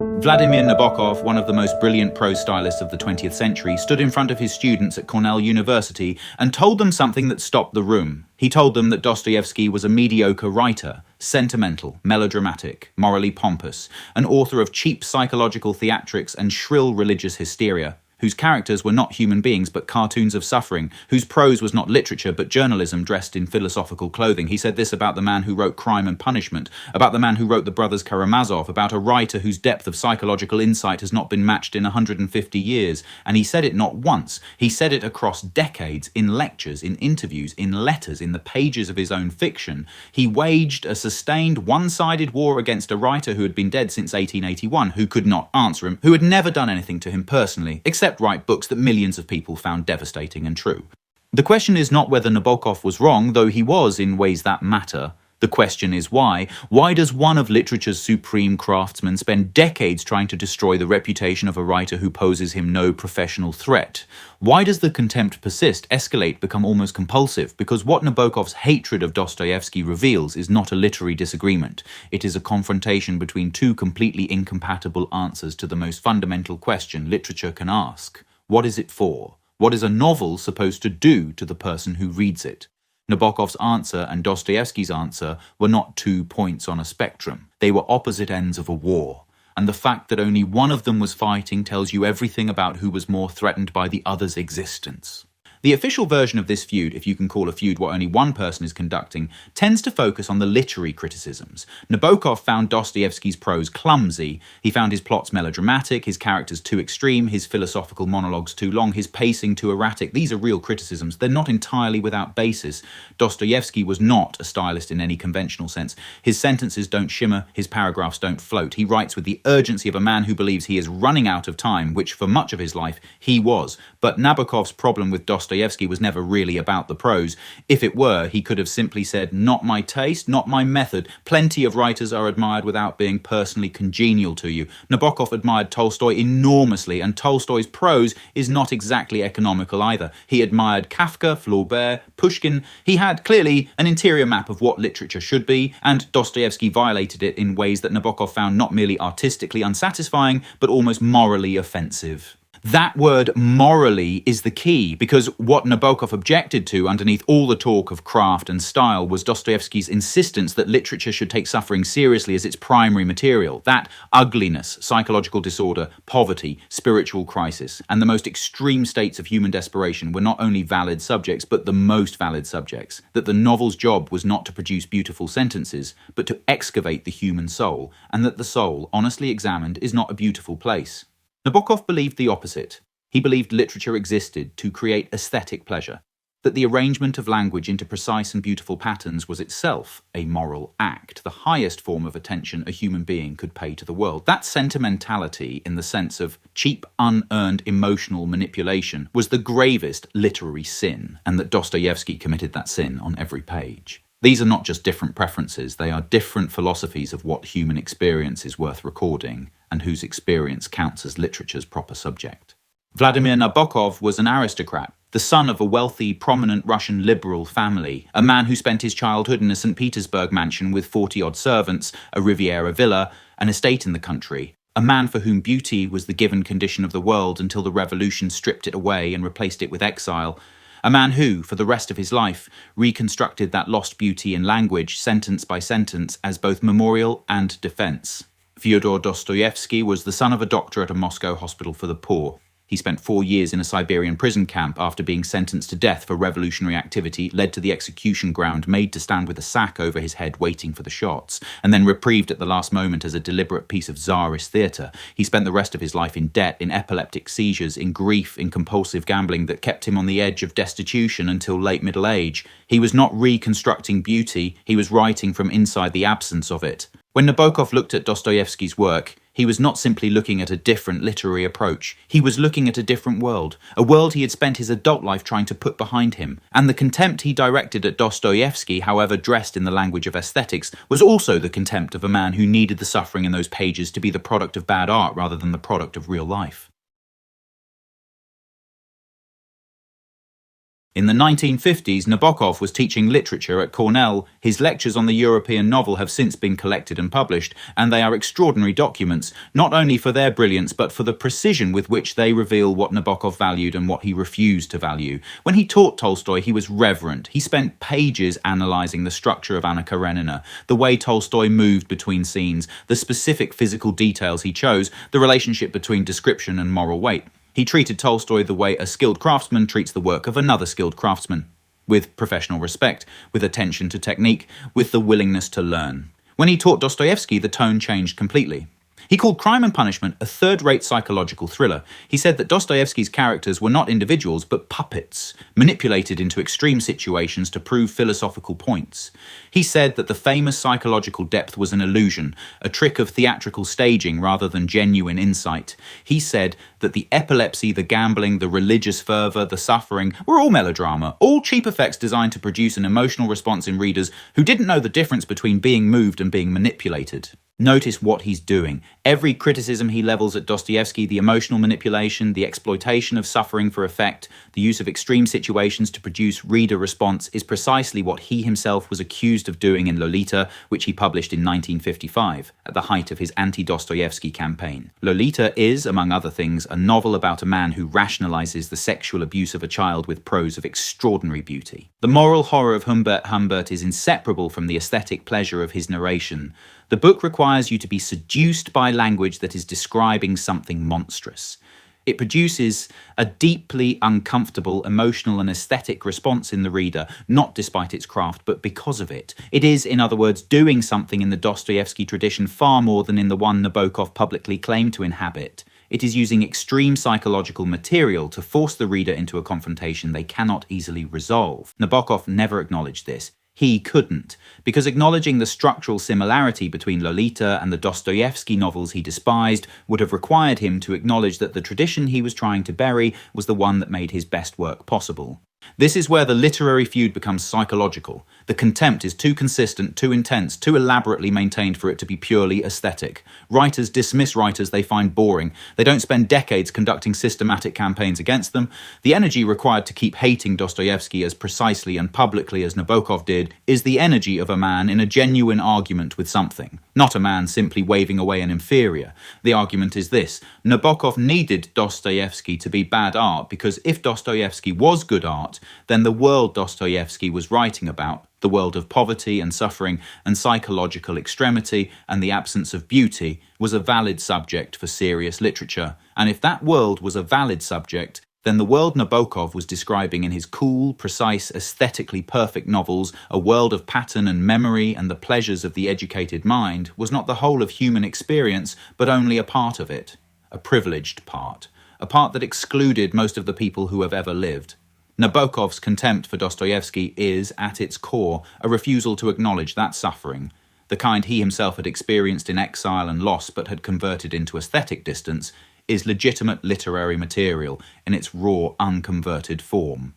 Vladimir Nabokov, one of the most brilliant prose stylists of the 20th century, stood in front of his students at Cornell University and told them something that stopped the room. He told them that Dostoevsky was a mediocre writer, sentimental, melodramatic, morally pompous, an author of cheap psychological theatrics and shrill religious hysteria, whose characters were not human beings but cartoons of suffering, whose prose was not literature but journalism dressed in philosophical clothing. He said this about the man who wrote Crime and Punishment, about the man who wrote The Brothers Karamazov, about a writer whose depth of psychological insight has not been matched in 150 years. And he said it not once, he said it across decades, in lectures, in interviews, in letters, in the pages of his own fiction. He waged a sustained one-sided war against a writer who had been dead since 1881, who could not answer him, who had never done anything to him personally, except write books that millions of people found devastating and true. The question is not whether Nabokov was wrong, though he was in ways that matter. The question is why. Why does one of literature's supreme craftsmen spend decades trying to destroy the reputation of a writer who poses him no professional threat? Why does the contempt persist, escalate, become almost compulsive? Because what Nabokov's hatred of Dostoevsky reveals is not a literary disagreement. It is a confrontation between two completely incompatible answers to the most fundamental question literature can ask. What is it for? What is a novel supposed to do to the person who reads it? Nabokov's answer and Dostoevsky's answer were not 2 points on a spectrum. They were opposite ends of a war. And the fact that only one of them was fighting tells you everything about who was more threatened by the other's existence. The official version of this feud, if you can call a feud what only one person is conducting, tends to focus on the literary criticisms. Nabokov found Dostoevsky's prose clumsy. He found his plots melodramatic, his characters too extreme, his philosophical monologues too long, his pacing too erratic. These are real criticisms. They're not entirely without basis. Dostoevsky was not a stylist in any conventional sense. His sentences don't shimmer, his paragraphs don't float. He writes with the urgency of a man who believes he is running out of time, which for much of his life he was. But Nabokov's problem with Dostoevsky was never really about the prose. If it were, he could have simply said, not my taste, not my method. Plenty of writers are admired without being personally congenial to you. Nabokov admired Tolstoy enormously, and Tolstoy's prose is not exactly economical either. He admired Kafka, Flaubert, Pushkin. He had clearly an interior map of what literature should be, and Dostoevsky violated it in ways that Nabokov found not merely artistically unsatisfying, but almost morally offensive. That word morally is the key, because what Nabokov objected to underneath all the talk of craft and style was Dostoevsky's insistence that literature should take suffering seriously as its primary material. That ugliness, psychological disorder, poverty, spiritual crisis, and the most extreme states of human desperation were not only valid subjects, but the most valid subjects. That the novel's job was not to produce beautiful sentences, but to excavate the human soul, and that the soul, honestly examined, is not a beautiful place. Nabokov believed the opposite. He believed literature existed to create aesthetic pleasure, that the arrangement of language into precise and beautiful patterns was itself a moral act, the highest form of attention a human being could pay to the world. That sentimentality, in the sense of cheap, unearned emotional manipulation, was the gravest literary sin, and that Dostoevsky committed that sin on every page. These are not just different preferences, they are different philosophies of what human experience is worth recording, and whose experience counts as literature's proper subject. Vladimir Nabokov was an aristocrat, the son of a wealthy, prominent Russian liberal family, a man who spent his childhood in a St. Petersburg mansion with 40-odd servants, a Riviera villa, an estate in the country. A man for whom beauty was the given condition of the world until the revolution stripped it away and replaced it with exile. A man who, for the rest of his life, reconstructed that lost beauty in language, sentence by sentence, as both memorial and defense. Fyodor Dostoevsky was the son of a doctor at a Moscow hospital for the poor. He spent 4 years in a Siberian prison camp after being sentenced to death for revolutionary activity, led to the execution ground, made to stand with a sack over his head waiting for the shots, and then reprieved at the last moment as a deliberate piece of czarist theatre. He spent the rest of his life in debt, in epileptic seizures, in grief, in compulsive gambling that kept him on the edge of destitution until late middle age. He was not reconstructing beauty, he was writing from inside the absence of it. When Nabokov looked at Dostoevsky's work, he was not simply looking at a different literary approach. He was looking at a different world, a world he had spent his adult life trying to put behind him. And the contempt he directed at Dostoevsky, however dressed in the language of aesthetics, was also the contempt of a man who needed the suffering in those pages to be the product of bad art rather than the product of real life. In the 1950s, Nabokov was teaching literature at Cornell. His lectures on the European novel have since been collected and published, and they are extraordinary documents, not only for their brilliance, but for the precision with which they reveal what Nabokov valued and what he refused to value. When he taught Tolstoy, he was reverent. He spent pages analysing the structure of Anna Karenina, the way Tolstoy moved between scenes, the specific physical details he chose, the relationship between description and moral weight. He treated Tolstoy the way a skilled craftsman treats the work of another skilled craftsman, with professional respect, with attention to technique, with the willingness to learn. When he taught Dostoevsky, the tone changed completely. He called Crime and Punishment a third-rate psychological thriller. He said that Dostoevsky's characters were not individuals, but puppets, manipulated into extreme situations to prove philosophical points. He said that the famous psychological depth was an illusion, a trick of theatrical staging rather than genuine insight. He said that the epilepsy, the gambling, the religious fervour, the suffering were all melodrama, all cheap effects designed to produce an emotional response in readers who didn't know the difference between being moved and being manipulated. Notice what he's doing. Every criticism he levels at Dostoevsky, the emotional manipulation, the exploitation of suffering for effect, the use of extreme situations to produce reader response, is precisely what he himself was accused of doing in Lolita, which he published in 1955, at the height of his anti-Dostoevsky campaign. Lolita is, among other things, a novel about a man who rationalizes the sexual abuse of a child with prose of extraordinary beauty. The moral horror of Humbert Humbert is inseparable from the aesthetic pleasure of his narration. The book requires you to be seduced by language that is describing something monstrous. It produces a deeply uncomfortable emotional and aesthetic response in the reader, not despite its craft, but because of it. It is, in other words, doing something in the Dostoevsky tradition far more than in the one Nabokov publicly claimed to inhabit. It is using extreme psychological material to force the reader into a confrontation they cannot easily resolve. Nabokov never acknowledged this. He couldn't, because acknowledging the structural similarity between Lolita and the Dostoevsky novels he despised would have required him to acknowledge that the tradition he was trying to bury was the one that made his best work possible. This is where the literary feud becomes psychological. The contempt is too consistent, too intense, too elaborately maintained for it to be purely aesthetic. Writers dismiss writers they find boring. They don't spend decades conducting systematic campaigns against them. The energy required to keep hating Dostoevsky as precisely and publicly as Nabokov did is the energy of a man in a genuine argument with something, not a man simply waving away an inferior. The argument is this: Nabokov needed Dostoevsky to be bad art because if Dostoevsky was good art, then the world Dostoevsky was writing about, the world of poverty and suffering and psychological extremity and the absence of beauty, was a valid subject for serious literature. And if that world was a valid subject, then the world Nabokov was describing in his cool, precise, aesthetically perfect novels, a world of pattern and memory and the pleasures of the educated mind, was not the whole of human experience, but only a part of it, a privileged part, a part that excluded most of the people who have ever lived. Nabokov's contempt for Dostoevsky is, at its core, a refusal to acknowledge that suffering, the kind he himself had experienced in exile and loss but had converted into aesthetic distance, is legitimate literary material in its raw, unconverted form.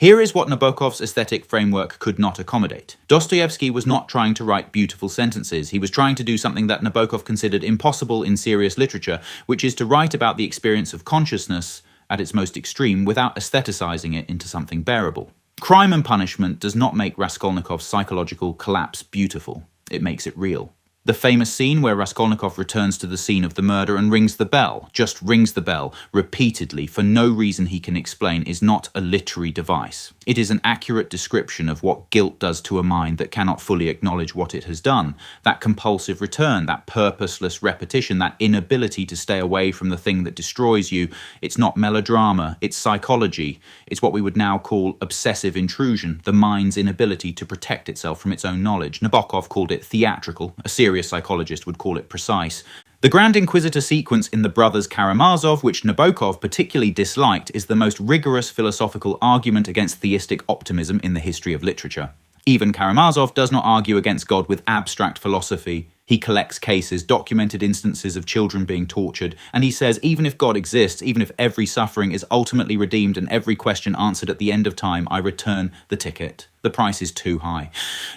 Here is what Nabokov's aesthetic framework could not accommodate. Dostoevsky was not trying to write beautiful sentences. He was trying to do something that Nabokov considered impossible in serious literature, which is to write about the experience of consciousness at its most extreme without aestheticizing it into something bearable. Crime and Punishment does not make Raskolnikov's psychological collapse beautiful. It makes it real. The famous scene where Raskolnikov returns to the scene of the murder and rings the bell, just rings the bell, repeatedly, for no reason he can explain, is not a literary device. It is an accurate description of what guilt does to a mind that cannot fully acknowledge what it has done. That compulsive return, that purposeless repetition, that inability to stay away from the thing that destroys you. It's not melodrama, it's psychology. It's what we would now call obsessive intrusion, the mind's inability to protect itself from its own knowledge. Nabokov called it theatrical, a serious psychologist would call it precise. The Grand Inquisitor sequence in The Brothers Karamazov, which Nabokov particularly disliked, is the most rigorous philosophical argument against theistic optimism in the history of literature. Even Karamazov does not argue against God with abstract philosophy. He collects cases, documented instances of children being tortured, and he says even if God exists, even if every suffering is ultimately redeemed and every question answered at the end of time, I return the ticket. The price is too high.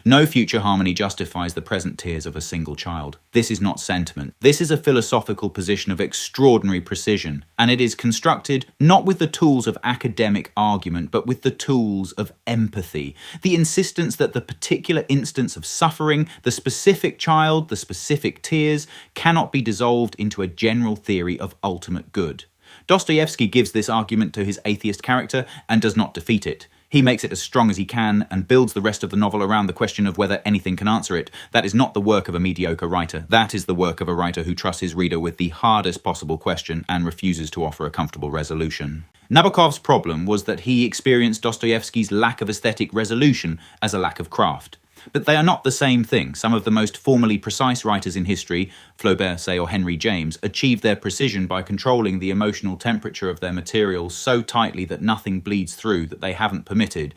No future harmony justifies the present tears of a single child. This is not sentiment. This is a philosophical position of extraordinary precision, and it is constructed not with the tools of academic argument, but with the tools of empathy. The insistence that the particular instance of suffering, the specific child, the specific tears, cannot be dissolved into a general theory of ultimate good. Dostoevsky gives this argument to his atheist character and does not defeat it. He makes it as strong as he can and builds the rest of the novel around the question of whether anything can answer it. That is not the work of a mediocre writer. That is the work of a writer who trusts his reader with the hardest possible question and refuses to offer a comfortable resolution. Nabokov's problem was that he experienced Dostoevsky's lack of aesthetic resolution as a lack of craft. But they are not the same thing. Some of the most formally precise writers in history, Flaubert, say, or Henry James, achieved their precision by controlling the emotional temperature of their material so tightly that nothing bleeds through, that they haven't permitted.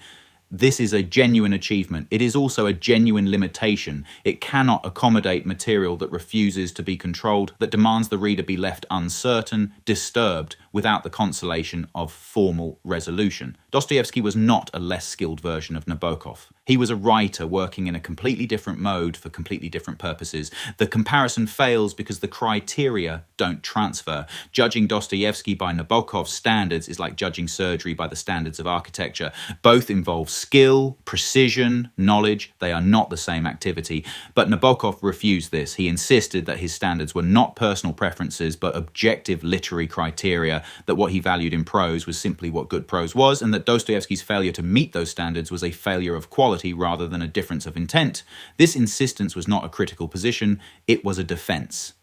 This is a genuine achievement. It is also a genuine limitation. It cannot accommodate material that refuses to be controlled, that demands the reader be left uncertain, disturbed, without the consolation of formal resolution. Dostoevsky was not a less skilled version of Nabokov. He was a writer working in a completely different mode for completely different purposes. The comparison fails because the criteria don't transfer. Judging Dostoevsky by Nabokov's standards is like judging surgery by the standards of architecture. Both involve skill, precision, knowledge. They are not the same activity. But Nabokov refused this. He insisted that his standards were not personal preferences, but objective literary criteria, that what he valued in prose was simply what good prose was, and that Dostoevsky's failure to meet those standards was a failure of quality rather than a difference of intent. This insistence was not a critical position, it was a defense.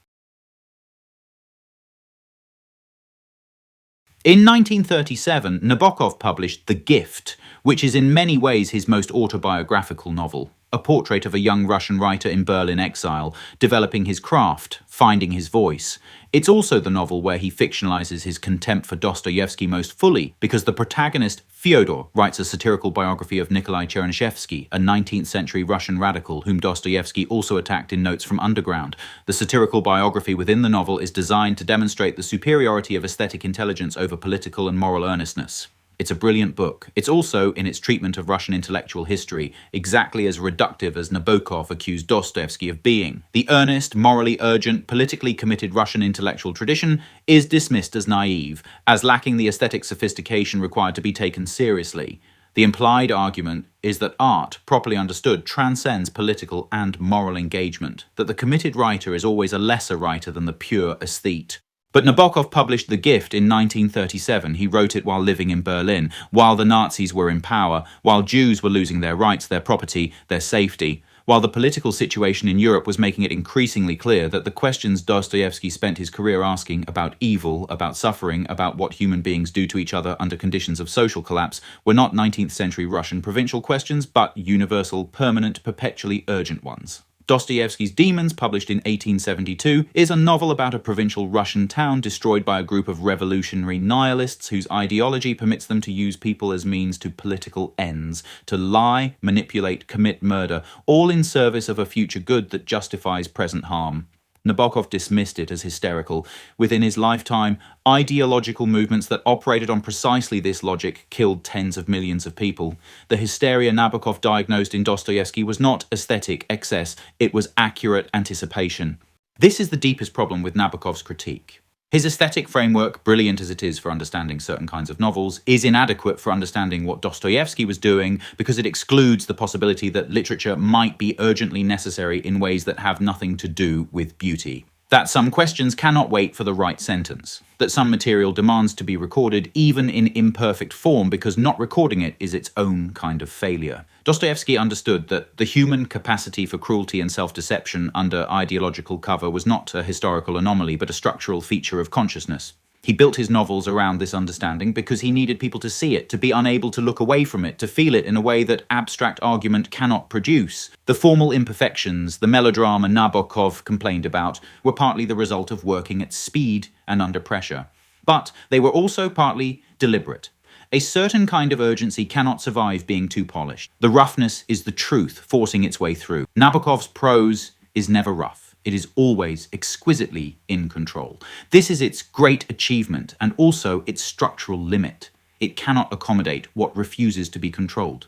In 1937, Nabokov published The Gift, which is in many ways his most autobiographical novel. A portrait of a young Russian writer in Berlin exile, developing his craft, finding his voice. It's also the novel where he fictionalizes his contempt for Dostoevsky most fully, because the protagonist, Fyodor, writes a satirical biography of Nikolai Chernyshevsky, a 19th century Russian radical whom Dostoevsky also attacked in Notes from Underground. The satirical biography within the novel is designed to demonstrate the superiority of aesthetic intelligence over political and moral earnestness. It's a brilliant book. It's also, in its treatment of Russian intellectual history, exactly as reductive as Nabokov accused Dostoevsky of being. The earnest, morally urgent, politically committed Russian intellectual tradition is dismissed as naive, as lacking the aesthetic sophistication required to be taken seriously. The implied argument is that art, properly understood, transcends political and moral engagement, that the committed writer is always a lesser writer than the pure aesthete. But Nabokov published The Gift in 1937. He wrote it while living in Berlin, while the Nazis were in power, while Jews were losing their rights, their property, their safety, while the political situation in Europe was making it increasingly clear that the questions Dostoevsky spent his career asking about evil, about suffering, about what human beings do to each other under conditions of social collapse were not 19th century Russian provincial questions, but universal, permanent, perpetually urgent ones. Dostoevsky's Demons, published in 1872, is a novel about a provincial Russian town destroyed by a group of revolutionary nihilists whose ideology permits them to use people as means to political ends, to lie, manipulate, commit murder, all in service of a future good that justifies present harm. Nabokov dismissed it as hysterical. Within his lifetime, ideological movements that operated on precisely this logic killed tens of millions of people. The hysteria Nabokov diagnosed in Dostoevsky was not aesthetic excess, it was accurate anticipation. This is the deepest problem with Nabokov's critique. His aesthetic framework, brilliant as it is for understanding certain kinds of novels, is inadequate for understanding what Dostoevsky was doing because it excludes the possibility that literature might be urgently necessary in ways that have nothing to do with beauty. That some questions cannot wait for the right sentence. That some material demands to be recorded even in imperfect form because not recording it is its own kind of failure. Dostoevsky understood that the human capacity for cruelty and self-deception under ideological cover was not a historical anomaly but a structural feature of consciousness. He built his novels around this understanding because he needed people to see it, to be unable to look away from it, to feel it in a way that abstract argument cannot produce. The formal imperfections, the melodrama Nabokov complained about, were partly the result of working at speed and under pressure. But they were also partly deliberate. A certain kind of urgency cannot survive being too polished. The roughness is the truth forcing its way through. Nabokov's prose is never rough. It is always exquisitely in control. This is its great achievement and also its structural limit. It cannot accommodate what refuses to be controlled.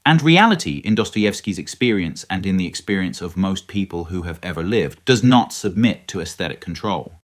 And reality, in Dostoevsky's experience and in the experience of most people who have ever lived, does not submit to aesthetic control.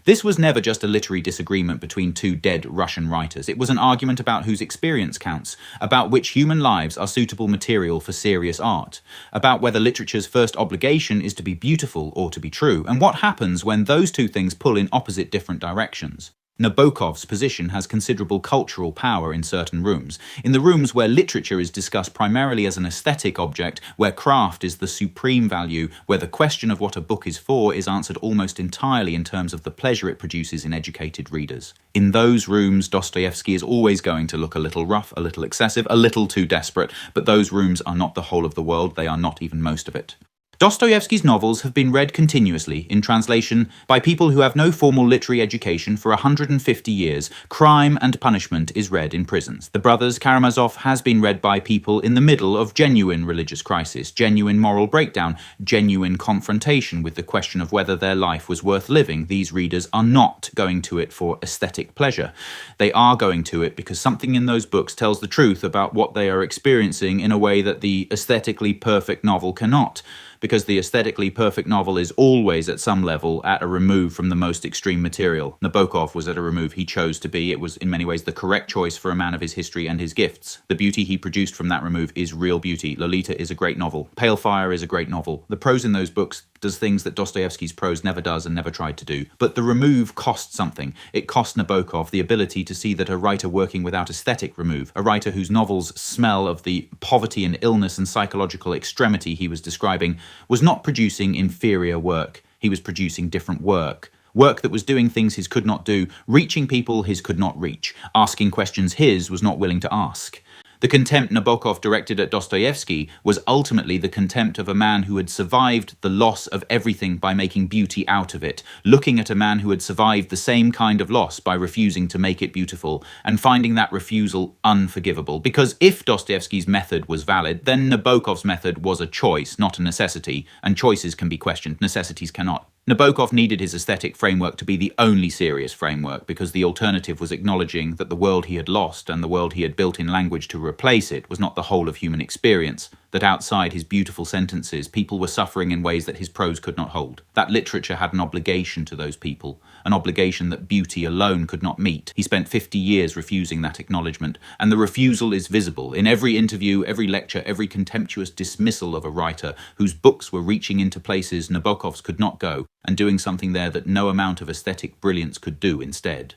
This was never just a literary disagreement between two dead Russian writers. It was an argument about whose experience counts, about which human lives are suitable material for serious art, about whether literature's first obligation is to be beautiful or to be true, and what happens when those two things pull in opposite different directions. Nabokov's position has considerable cultural power in certain rooms. In the rooms where literature is discussed primarily as an aesthetic object, where craft is the supreme value, where the question of what a book is for is answered almost entirely in terms of the pleasure it produces in educated readers. In those rooms, Dostoevsky is always going to look a little rough, a little excessive, a little too desperate, but those rooms are not the whole of the world, they are not even most of it. Dostoevsky's novels have been read continuously, in translation, by people who have no formal literary education for 150 years. Crime and Punishment is read in prisons. The Brothers Karamazov has been read by people in the middle of genuine religious crisis, genuine moral breakdown, genuine confrontation with the question of whether their life was worth living. These readers are not going to it for aesthetic pleasure. They are going to it because something in those books tells the truth about what they are experiencing in a way that the aesthetically perfect novel cannot. Because the aesthetically perfect novel is always at some level at a remove from the most extreme material. Nabokov was at a remove he chose to be. It was in many ways the correct choice for a man of his history and his gifts. The beauty he produced from that remove is real beauty. Lolita is a great novel. Pale Fire is a great novel. The prose in those books does things that Dostoevsky's prose never does and never tried to do. But the remove cost something. It cost Nabokov the ability to see that a writer working without aesthetic remove, a writer whose novels smell of the poverty and illness and psychological extremity he was describing, was not producing inferior work. He was producing different work. Work that was doing things his could not do, reaching people his could not reach, asking questions his was not willing to ask. The contempt Nabokov directed at Dostoevsky was ultimately the contempt of a man who had survived the loss of everything by making beauty out of it, looking at a man who had survived the same kind of loss by refusing to make it beautiful, and finding that refusal unforgivable. Because if Dostoevsky's method was valid, then Nabokov's method was a choice, not a necessity, and choices can be questioned, necessities cannot. Nabokov needed his aesthetic framework to be the only serious framework because the alternative was acknowledging that the world he had lost and the world he had built in language to replace it was not the whole of human experience, that outside his beautiful sentences people were suffering in ways that his prose could not hold. That literature had an obligation to those people, an obligation that beauty alone could not meet. He spent 50 years refusing that acknowledgement, and the refusal is visible in every interview, every lecture, every contemptuous dismissal of a writer whose books were reaching into places Nabokov's could not go, and doing something there that no amount of aesthetic brilliance could do instead.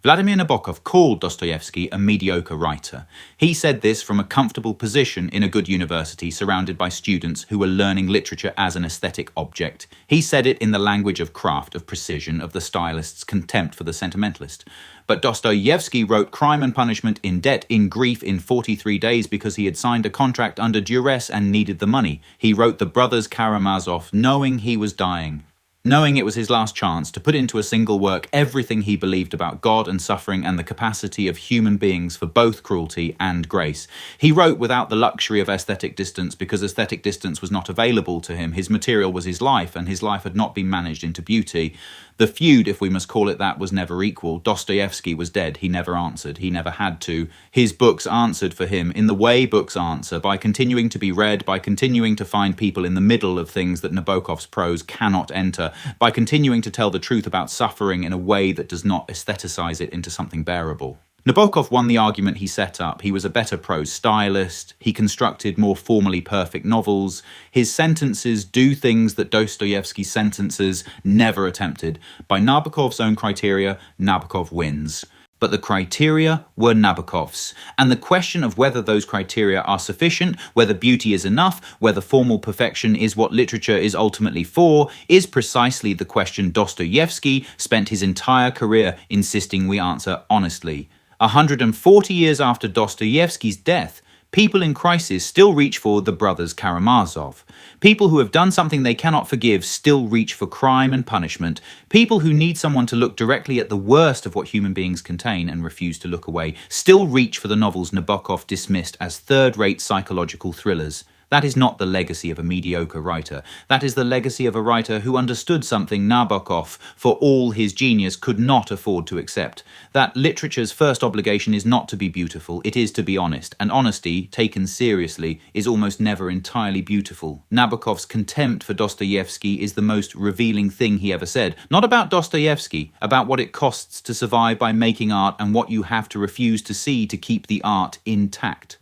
Vladimir Nabokov called Dostoevsky a mediocre writer. He said this from a comfortable position in a good university surrounded by students who were learning literature as an aesthetic object. He said it in the language of craft, of precision, of the stylist's contempt for the sentimentalist. But Dostoevsky wrote Crime and Punishment in debt, in grief, in 43 days because he had signed a contract under duress and needed the money. He wrote The Brothers Karamazov knowing he was dying. Knowing it was his last chance to put into a single work everything he believed about God and suffering and the capacity of human beings for both cruelty and grace. He wrote without the luxury of aesthetic distance because aesthetic distance was not available to him. His material was his life, and his life had not been managed into beauty. The feud, if we must call it that, was never equal. Dostoevsky was dead. He never answered. He never had to. His books answered for him in the way books answer, by continuing to be read, by continuing to find people in the middle of things that Nabokov's prose cannot enter, by continuing to tell the truth about suffering in a way that does not aestheticize it into something bearable. Nabokov won the argument he set up. He was a better prose stylist. He constructed more formally perfect novels. His sentences do things that Dostoevsky's sentences never attempted. By Nabokov's own criteria, Nabokov wins. But the criteria were Nabokov's, and the question of whether those criteria are sufficient, whether beauty is enough, whether formal perfection is what literature is ultimately for, is precisely the question Dostoevsky spent his entire career insisting we answer honestly. 140 years after Dostoevsky's death, People in crisis still reach for the brothers Karamazov. People who have done something they cannot forgive still reach for crime and punishment. People who need someone to look directly at the worst of what human beings contain and refuse to look away still reach for the novels Nabokov dismissed as third-rate psychological thrillers. That is not the legacy of a mediocre writer. That is the legacy of a writer who understood something Nabokov, for all his genius, could not afford to accept. That literature's first obligation is not to be beautiful, it is to be honest. And honesty, taken seriously, is almost never entirely beautiful. Nabokov's contempt for Dostoevsky is the most revealing thing he ever said. Not about Dostoevsky, about what it costs to survive by making art and what you have to refuse to see to keep the art intact.